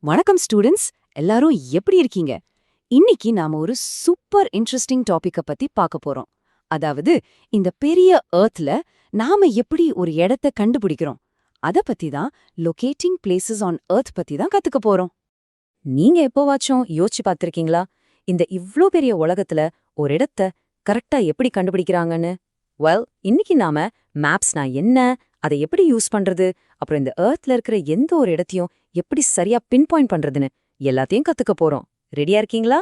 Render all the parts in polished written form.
வணக்கம் ஸ்டூடெண்ட்ஸ், எல்லாரும் எப்படி இருக்கீங்க? இன்னைக்கு நாம ஒரு சூப்பர் இன்ட்ரெஸ்டிங் டாபிக்க பத்தி பார்க்க போறோம். அதாவது இந்த பெரிய எர்த்ல நாம எப்படி ஒரு இடத்தை கண்டுபிடிக்கிறோம் அத பத்தி தான் லொகேட்டிங் பிளேசஸ் ஆன் எர்த் பத்தி தான் கத்துக்க போறோம். நீங்க எப்போவாச்சும் யோசிச்சு பார்த்திருக்கீங்களா, இந்த இவ்ளோ பெரிய உலகத்துல ஒரு இடத்தை கரெக்டா எப்படி கண்டுபிடிக்கிறாங்கன்னு? இன்னைக்கு நாம மேப்ஸ்னா என்ன, அதை எப்படி யூஸ் பண்றது, அப்புறம் இந்த எர்த்ல இருக்கிற எந்த ஒரு இடத்தையும் எப்படி சரியா பின் பாயிண்ட் பண்றதுன்னு எல்லாத்தையும் கத்துக்க போறோம். ரெடியா இருக்கீங்களா?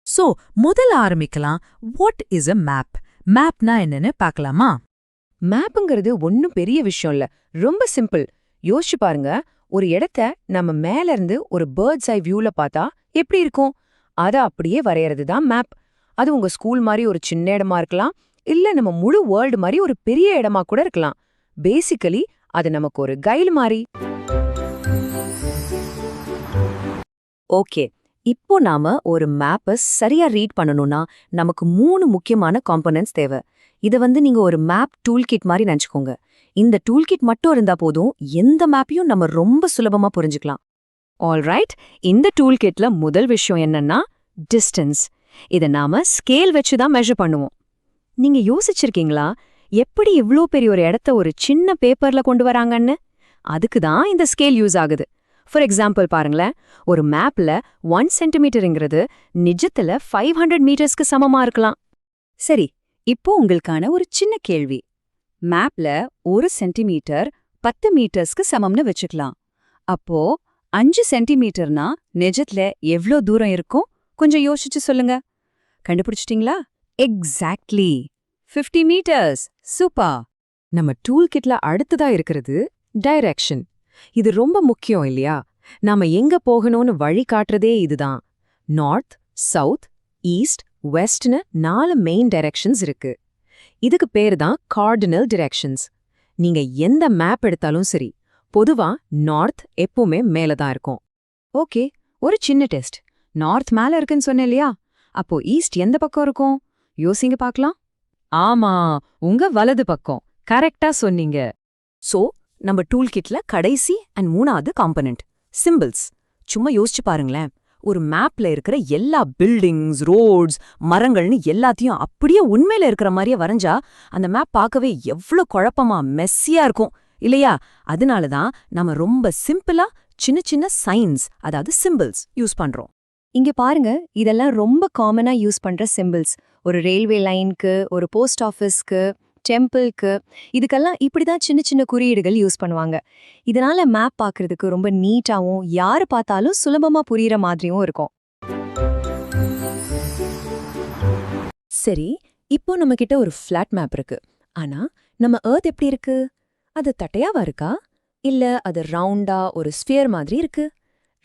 சோ முதல்ல ஆரம்பிக்கலாம். What is a map? மேப்னா என்னன்னு பார்க்கலாமா? மேப்புங்கிறது ஒன்னும் பெரிய விஷயம் இல்ல, ரொம்ப சிம்பிள். யோசிச்சு பாருங்க, ஒரு இடத்த நம்ம மேல இருந்து ஒரு பேர்ட்ஸ் ஐ வியூல பார்த்தா எப்படி இருக்கும், அத அப்படியே வரையறது தான் மேப். அது உங்க ஸ்கூல் மாதிரி ஒரு சின்ன இடமா இருக்கலாம், இல்ல நம்ம முழு வேர்ல்டு மாதிரி ஒரு பெரிய இடமா கூட இருக்கலாம். பேசிக்கலி அது நமக்கு ஒரு கைடு மாதிரி. ஓகே, இப்போ நாம ஒரு மேப்பை சரியா ரீட் பண்ணணும்னா நமக்கு 3 முக்கியமான காம்போனன்ட்ஸ் தேவை. இத நீங்க ஒரு மேப் டூல் கிட் மாதிரி நினைச்சுக்கோங்க. இந்த டூல் கிட் மட்டும் இருந்தா போதும், எந்த மேப்பையும் நம்ம ரொம்ப சுலபமா புரிஞ்சுக்கலாம். ஆல்ரைட், இந்த டூல் கிட்ல முதல் விஷயம் என்னன்னா டிஸ்டன்ஸ். இத நாம ஸ்கேல் வச்சு தான் மெஷர் பண்ணுவோம். நீங்க யோசிச்சிருக்கீங்களா, எப்படி இவ்ளோ பெரிய ஒரு இடத்த ஒரு சின்ன பேப்பர்ல கொண்டு வராங்கன்னு? அதுக்கு தான் இந்த ஸ்கேல் யூஸ் ஆகுது. ஃபார் எக்ஸாம்பிள் பாருங்களேன், ஒரு மேப்ல 1 சென்டிமீட்டருங்கிறது நிஜத்துல 500 மீட்டர்ஸ்க்கு சமமா இருக்கலாம். சரி, இப்போ உங்களுக்கான ஒரு சின்ன கேள்வி. மேப்ல 1 சென்டிமீட்டர் 10 மீட்டர்ஸ்க்கு சமம்னு வச்சுக்கலாம். அப்போ 5 சென்டிமீட்டர்னா நிஜத்துல எவ்ளோ தூரம் இருக்கும்? கொஞ்சம் யோசிச்சு சொல்லுங்க. கண்டுபிடிச்சிட்டீங்களா? Exactly 50 metres. சூப்பர். நம்ம டூல் கிட்ல அடுத்ததா இருக்கிறது டைரக்ஷன். இது ரொம்ப முக்கியம் இல்லையா? நாம எங்க போகணும்னு வழி காட்டுறதே இதுதான். நார்த், சவுத், ஈஸ்ட், வெஸ்ட்னு 4 மெயின் டைரக்ஷன்ஸ் இருக்கு. இதுக்கு பேரு தான் கார்டினல் டைரக்ஷன்ஸ். நீங்க எந்த மேப் எடுத்தாலும் சரி, பொதுவா நார்த் எப்பவுமே மேல தான் இருக்கும். ஓகே, ஒரு சின்ன டெஸ்ட். நார்த் மேல இருக்குன்னு சொன்னேன் இல்லையா? அப்போ ஈஸ்ட் எந்த பக்கம் இருக்கும்? யோசிங்க பார்க்கலாம். ஆமா, உங்க வலது பக்கம். கரெக்டா சொன்னீங்க. சோ நம்ம டூல் கிட்ல கடைசி அண்ட் 3வது காம்பனன்ட் சிம்பிள்ஸ். சும்மா யோசிச்சு பாருங்களேன், ஒரு மேப்ல இருக்கிற எல்லா பில்டிங்ஸ், ரோட்ஸ், மரங்கள்னு எல்லாத்தையும் அப்படியே உண்மையில இருக்கிற மாதிரியே வரைஞ்சா அந்த மேப் பார்க்கவே எவ்வளவு குழப்பமா மெஸ்ஸியா இருக்கும் இல்லையா? அதனால தான் நம்ம ரொம்ப சிம்பிளா சின்ன சின்ன சைன்ஸ், அதாவது சிம்பிள்ஸ் யூஸ் பண்றோம். இங்க பாருங்க, இதெல்லாம் ரொம்ப காமனா யூஸ் பண்ற சிம்பிள்ஸ். ஒரு ரயில்வே லைனுக்கு, ஒரு போஸ்ட் ஆஃபீஸ்க்கு, டெம்பிள்க்கு, இதுக்கெல்லாம் இப்படிதான் சின்ன சின்ன குறியீடுகள் யூஸ் பண்ணுவாங்க. இதனால மேப் பார்க்கறதுக்கு ரொம்ப நீட்டாவும், யாரு பார்த்தாலும் சுலபமா புரியுற மாதிரியும் இருக்கும். சரி, இப்போ நம்ம கிட்ட ஒரு ஃபிளாட் மேப் இருக்கு. ஆனா நம்ம எர்த் எப்படி இருக்கு? அது தட்டையாவா இருக்கா, இல்ல அது ரவுண்டா ஒரு ஸ்பியர் மாதிரி இருக்கு?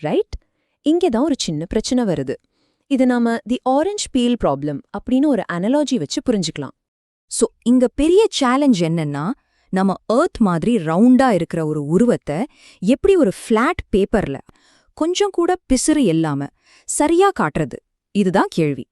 ரைட், இங்கதான் ஒரு சின்ன பிரச்சனை வருது. இது நாம தி ஆரஞ்ச் பீல் ப்ராப்ளம் அப்படின்னு ஒரு அனாலஜி வச்சு புரிஞ்சுக்கலாம். சோ இங்க பெரிய சேலஞ்ச் என்னன்னா, நம்ம எர்த் மாதிரி ரவுண்டா இருக்கிற ஒரு உருவத்தை எப்படி ஒரு ஃபிளாட் பேப்பர்ல கொஞ்சம் கூட பிசுறு இல்லாம சரியா காட்டுறது, இதுதான் கேள்வி.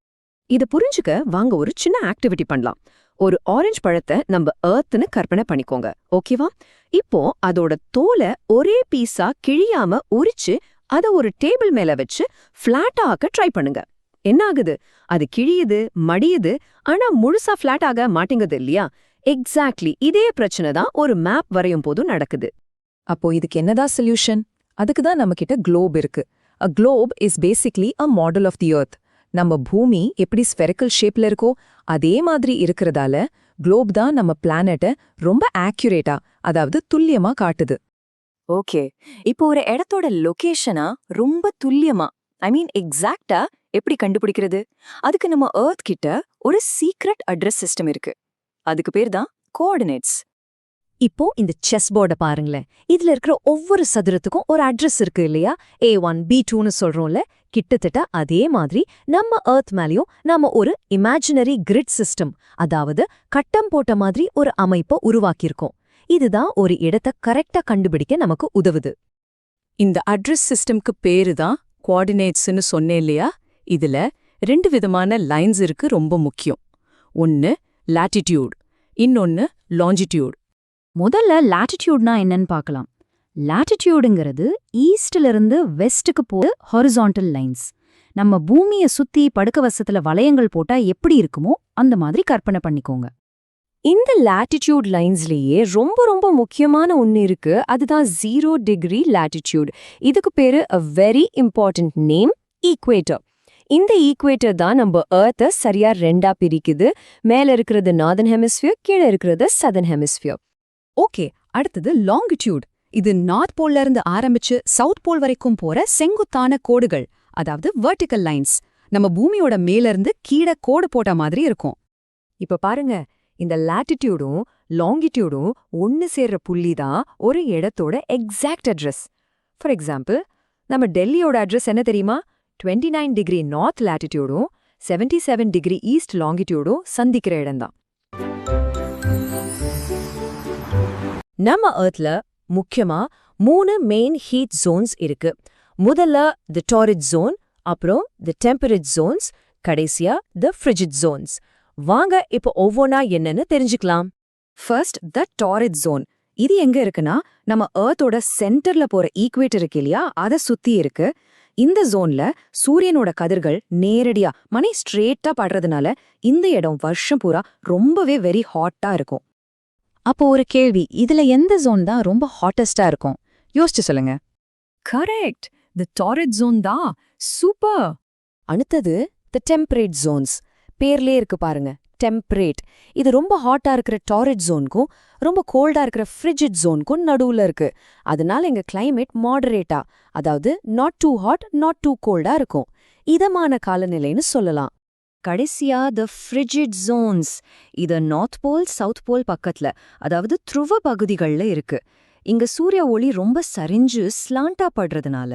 இத புரிஞ்சுக்க வாங்க ஒரு சின்ன ஆக்டிவிட்டி பண்ணலாம். ஒரு ஆரஞ்சு பழத்தை நம்ம எர்த்னு கற்பனை பண்ணிக்கோங்க, ஓகேவா? இப்போ அதோட தோலை ஒரே பீஸா கிழியாம உரிச்சு அத ஒரு டேபிள் மேல வச்சு ஃபிளாட்டா ஆக்க ட்ரை பண்ணுங்க. என்ன ஆகுது? அது கிழியுது, மடியுது, ஆனா முழுசா ஃபிளாட் ஆக மாட்டேங்குது இல்லையா? எக்ஸாக்ட்லி இதே பிரச்சனை தான் ஒரு மேப் வரையும் போதும் நடக்குது. அப்போ இதுக்கு என்னதான் சொல்யூஷன்? அதுக்கு தான் நம்ம கிட்ட குளோப் இருக்கு. A globe is basically a model of the earth. நம்ம பூமி எப்படி ஸ்பெரிக்கல் ஷேப்ல இருக்கோ அதே மாதிரி இருக்கிறதால குளோப் தான் நம்ம பிளானட்டை ரொம்ப ஆக்யூரேட்டா, அதாவது துல்லியமா காட்டுது. ஓகே, இப்போ ஒரு இடத்தோட லொகேஷனா ரொம்ப துல்லியமா, எக்ஸாக்ட்டா எப்படி கண்டுபிடிக்கிறது? அதுக்கு நம்ம எர்த் கிட்ட ஒரு சீக்ரெட் அட்ரஸ் சிஸ்டம் இருக்கு. அதுக்கு பேர் தான் கோஆர்டினேட்ஸ். இப்போ இந்த செஸ் போர்டை பாருங்களேன். இதுல இருக்கிற ஒவ்வொரு சதுரத்துக்கும் ஒரு அட்ரஸ் இருக்கு இல்லையா? A1 B2ன்னு சொல்றோம்ல. கிட்டத்தட்ட அதே மாதிரி நம்ம எர்த் மேலயும் நாம ஒரு இமேஜினரி கிரிட் சிஸ்டம், அதாவது கட்டம் போட்ட மாதிரி ஒரு அமைப்பை உருவாக்கியிருக்கோம். இதுதான் ஒரு இடத்தை கரெக்டா கண்டுபிடிக்க நமக்கு உதவுது. இந்த அட்ரஸ் சிஸ்டம்க்கு பேரு தான் கோஆர்டினேட்ஸ்னு சொன்னேன் இல்லையா? இதுல 2 விதமான லைன்ஸ் இருக்கு, ரொம்ப முக்கியம். ஒன்னு லாட்டிடியூட், இன்னொன்னு லாஞ்சிடியூட். முதல்ல லாட்டிடியூட்னா என்னன்னு பார்க்கலாம். லாட்டிடியூடுங்கிறது ஈஸ்ட்ல இருந்து வெஸ்ட்டுக்கு போற ஹாரிசான்டல் லைன்ஸ். நம்ம பூமிய சுத்தி படுக்கவசத்துல வளையங்கள் போட்டா எப்படி இருக்குமோ அந்த மாதிரி கற்பனை பண்ணிக்கோங்க. இந்த லாட்டிடியூட் லைன்ஸ்லயே ரொம்ப ரொம்ப முக்கியமான ஒன்னு இருக்கு, அதுதான் 0 டிகிரி லாட்டிடியூட். இதுக்கு பேரு a very important name, equator. இந்த ஈக்குவேட்டர் தான் நம்ம எர்த்தை சரியா ரெண்டா பிரிக்குது. மேல இருக்கிறது நார்தர்ன் ஹெமிஸ்பியர், கீழே இருக்கிறது சதர்ன் ஹெமிஸ்பியர். ஓகே, அடுத்தது லாங்கிடியூட். இது நார்த் போல்ல இருந்து ஆரம்பிச்சு சவுத் போல் வரைக்கும் போற செங்குத்தான கோடுகள், அதாவது வெர்டிகல் லைன்ஸ். நம்ம பூமியோட மேல இருந்து கீழே கோடு போட்ட மாதிரி இருக்கும். இப்ப பாருங்க, இந்த லாட்டிடியூடும் லாங்கிடியூடும் ஒன்னு சேர்ற புள்ளி தான் ஒரு இடத்தோட எக்ஸாக்ட் அட்ரஸ். ஃபார் எக்ஸாம்பிள், நம்ம டெல்லியோட அட்ரஸ் என்ன தெரியுமா? 29 டிகிரி நார்த் லாட்டிடியூடும் 77 டிகிரி ஈஸ்ட் லாங்கிடியூடும் சந்திக்கிற இடம்தான். நம்ம எர்த்ல முக்கியமா 3 மெயின் ஹீட் ஜோன்ஸ் இருக்கு. முதல்ல தி டாரிட் ஜோன், அப்புறம் தி டெம்பரேட் ஜோன்ஸ், கடைசியா தி ஃப்ரிஜிட் ஜோன்ஸ். வாங்க இப்போ ஒவ்வொன்னா என்னன்னு தெரிஞ்சுக்கலாம். ஃபர்ஸ்ட், தி டாரிட் ஜோன். இது எங்க இருக்குன்னா, நம்ம எர்த்தோட சென்டர்ல போற ஈக்குவேட்டர் இருக்கு இல்லையா, அதை சுத்தி இருக்கு. இந்த ஜோன்ல சூரியனோட கதிர்கள் நேரடியா மணி ஸ்ட்ரெயிட்டா படுறதுனால இந்த இடம் வருஷம் பூரா ரொம்பவே வெரி ஹாட்டா இருக்கும். அப்போ ஒரு கேள்வி, இதுல எந்த ஜோன் தான் ரொம்ப ஹாட்டஸ்டா இருக்கும்? யோசிச்சு சொல்லுங்க. கரெக்ட், தி டாரிட் ஜோன் தான். சூப்பர். அடுத்தது தி டெம்பரேட் ஜோன்ஸ். பேர்லயே இருக்கு பாருங்க, டெம்பரேட். இது ரொம்ப ஹாட்டா இருக்கிற டாரிட் ஜோனுக்கும் ரொம்ப கோல்டா இருக்கிற ஃப்ரிஜிட் ஜோனுக்கும் நடுவுல இருக்கு. அதனால எங்க கிளைமேட் மாடரேட்டா, அதாவது not too hot not too கோல்டா இருக்கும். இதமான காலநிலைன்னு சொல்லலாம். கடைசியா தி ஃப்ரிஜிட் ஜோன்ஸ். இது நார்த் போல் சவுத் போல் பக்கத்துல, அதாவது துருவ பகுதிகள்ல இருக்கு. இங்க சூரிய ஒளி ரொம்ப சரிஞ்சு ஸ்லாண்டா படுறதுனால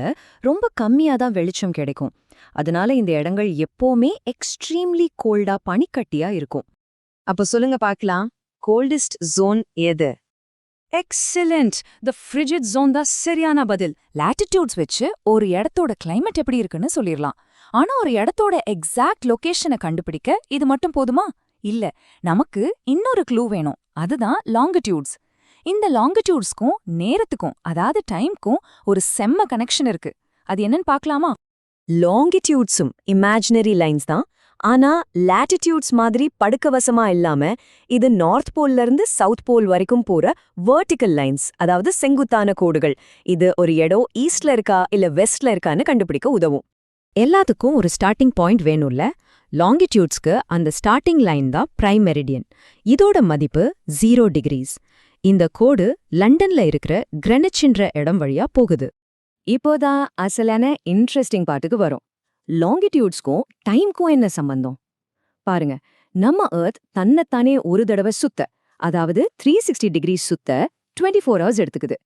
ரொம்ப கம்மியா தான் வெளிச்சம் கிடைக்கும். அதனால இந்த இடங்கள் எப்பவுமே எக்ஸ்ட்ரீம்லி கோல்டா பனிக்கட்டியா இருக்கும். அப்ப சொல்லுங்க பார்க்கலாம், கோல்டஸ்ட் ஜோன் எது? எக்ஸலண்ட், தி ஃப்ரிஜிட் ஜோன் தான் சரியான பதில். லாட்டிடியூட்ஸ் வச்சு ஒரு இடத்தோட கிளைமேட் எப்படி இருக்குன்னு சொல்லிரலாம். ஆனா ஒரு இடத்தோட எக்ஸாக்ட் லொகேஷனை கண்டுபிடிக்க இது மட்டும் போதுமா? இல்ல, நமக்கு இன்னொரு க்ளூ வேணும். அதுதான் லாங்கிடியூட்ஸ். இந்த லாங்கிடியூட்ஸ்க்கும் நேரத்துக்கும், அதாவது டைம்க்கும் ஒரு செம்ம கனெக்ஷன் இருக்கு. அது என்னன்னு பார்க்கலாமா? லாங்கிடியூட்ஸும் இமேஜினரி லைன்ஸ் தான். ஆனா லாட்டிடியூட்ஸ் மாதிரி படுக்கவசமா இல்லாம இது நார்த் போல்ல இருந்து சவுத் போல் வரைக்கும் போற வெர்டிகல் லைன்ஸ், அதாவது செங்குத்தான கோடுகள். இது ஒரு இடம் ஈஸ்ட்ல இருக்கா இல்ல வெஸ்ட்ல இருக்கான்னு கண்டுபிடிக்க உதவும். எல்லாத்துக்கும் ஒரு ஸ்டார்டிங் பாயிண்ட் வேணும்ல. லாங்கிடியூட்ஸ்க்கு அந்த ஸ்டார்டிங் லைன் தான் பிரைம் மெரிடியன். இதோட மதிப்பு 0 டிகிரிஸ். இந்த கோடு லண்டன்ல இருக்கிற கிரெனிச்ன்ற இடம் வழியா போகுது. இப்போதான் அசலான இன்ட்ரெஸ்டிங் பார்ட்டுக்கு வரும். லாங்கிடியூட்ஸ்க்கும் டைம்க்கும் என்ன சம்பந்தம்? பாருங்க, நம்ம எர்த் தன்னைத்தானே ஒரு தடவை சுத்த, அதாவது 360 டிகிரி சுத்த 24 ஹவர்ஸ் எடுத்துக்குது.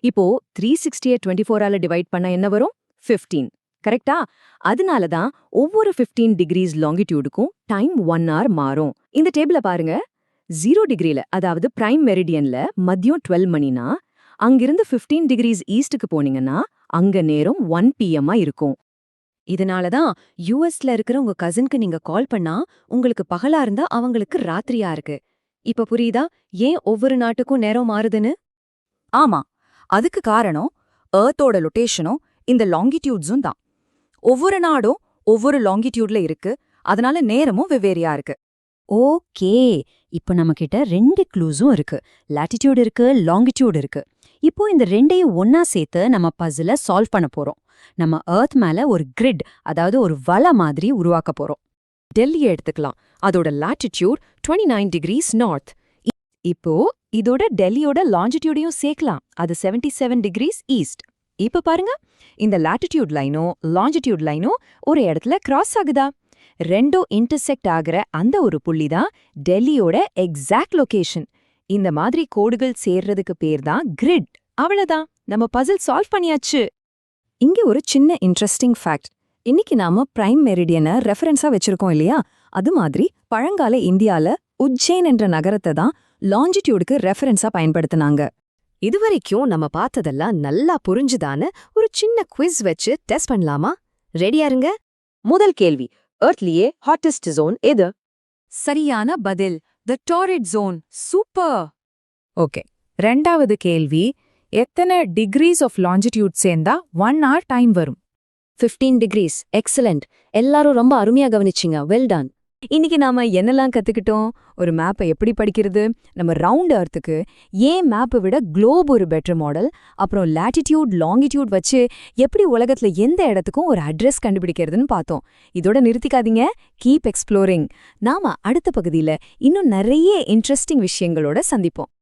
இப்போ 360 24ஆல டிவைட் பண்ணா என்ன வரும்? 15. கரெக்டா? அதனால தான் ஒவ்வொரு 15 டிகிரிஸ் லாங்கிடியூடுக்கும் டைம் 1 hour மாறும். இந்த டேபிள பாருங்க. 0 டிகிரில, அதாவது பிரைம் மெரிடியன்ல மதியம் 12 மணினா, அங்கிருந்து 15 டிகிரிஸ் ஈஸ்டுக்கு போனீங்கன்னா அங்க நேரம் 1 PM இருக்கும். இதனால தான் யூஎஸ்ல இருக்கிற உங்க கசின்க்கு நீங்க கால் பண்ணா உங்களுக்கு பகலா இருந்தா அவங்களுக்கு ராத்திரியா இருக்கு. இப்ப புரியுதா ஏன் ஒவ்வொரு நாட்டுக்கும் நேரம் மாறுதுன்னு? ஆமா, அதுக்கு காரணம் எர்த்தோட லொட்டேஷனும் இந்த லாங்கிடியூட்ஸும் தான். ஒவ்வொரு நாடும் ஒவ்வொரு லாங்கிடியூட்ல இருக்கு, அதனால நேரமும் வெவ்வேறையா இருக்கு. ஓகே, இப்போ நம்மகிட்ட 2 க்ளூஸும் இருக்கு. லாட்டிடியூட் இருக்கு, லாங்கிடியூட் இருக்கு. இப்போ இந்த ரெண்டையும் ஒன்னா சேர்த்து நம்ம பசில சால்வ் பண்ண போறோம். நம்ம எர்த் மேல ஒரு கிரிட், அதாவது ஒரு வலை மாதிரி உருவாக்க போறோம். டெல்லியை எடுத்துக்கலாம். அதோட லாட்டிடியூட் 29 டிகிரிஸ் நார்த். இப்போ இதோட டெல்லியோட லாஞ்சிடியூடையும் சேர்க்கலாம். அது 77 டிகிரிஸ் ஈஸ்ட். இப்ப பாருங்க, இந்த லாட்டிடியூட் லைனும் லாஞ்சிடியூட் லைனும் ஒரு இடத்துல கிராஸ் ஆகுதா? ரெண்டும் இன்டர்செக்ட் ஆகிற அந்த ஒரு புள்ளி தான் டெல்லியோட எக்ஸாக்ட் லொகேஷன். இந்த மாதிரி கோடுகள் சேர்றதுக்கு பேர் தான் கிரிட். அவ்வளவுதான், நம்ம பசில் சால்வ் பண்ணியாச்சு. இங்க ஒரு சின்ன இன்ட்ரெஸ்டிங் ஃபேக்ட். இன்னைக்கு நாம பிரைம் மெரிடியனை ரெஃபரன்ஸா வச்சிருக்கோம் இல்லையா? அது மாதிரி பழங்கால இந்தியால உஜ்ஜைன் என்ற நகரத்தை தான் லாஞ்சிடியூடுக்கு ரெஃபரன்ஸா பயன்படுத்தினாங்க. இதுவரைக்கும் நம்ம பார்த்ததெல்லாம் நல்லா புரிஞ்சுதான்னு ஒரு சின்ன குவிஸ் வச்சு டெஸ்ட் பண்ணலாமா? ரெடியா இருங்க. முதல் கேள்வி, எர்த்லியே ஹாட்டஸ்ட் ஜோன் எது? சரியான பதில், தி டாரிட் ஜோன். சூப்பர். ஓகே. ரெண்டாவது கேள்வி, எத்தனை டிகிரீஸ் ஆஃப் லாஞ்சிடியூட் சேர்ந்தா 1 hour டைம் வரும்? 15 degrees. எக்ஸலண்ட். எல்லாரும் ரொம்ப அருமையா கவனிச்சிங்க. Well done. இன்னைக்கு நாம என்னெல்லாம் கத்துக்கிட்டோம்? ஒரு மேப்பை எப்படி படிக்கிறது, நம்ம ரவுண்ட் எர்த்துக்கு ஏன் மேப்பை விட குளோப் ஒரு பெட்டர் மாடல், அப்புறம் லாட்டிடியூட் லாங்கிடியூட் வச்சு எப்படி உலகத்துல எந்த இடத்துக்கும் ஒரு அட்ரஸ் கண்டுபிடிக்கிறதுன்னு பார்த்தோம். இதோட நிறுத்திக்காதீங்க, கீப் எக்ஸ்ப்ளோரிங். நாம அடுத்த பகுதியில இன்னும் நிறைய இன்ட்ரெஸ்டிங் விஷயங்களோட சந்திப்போம்.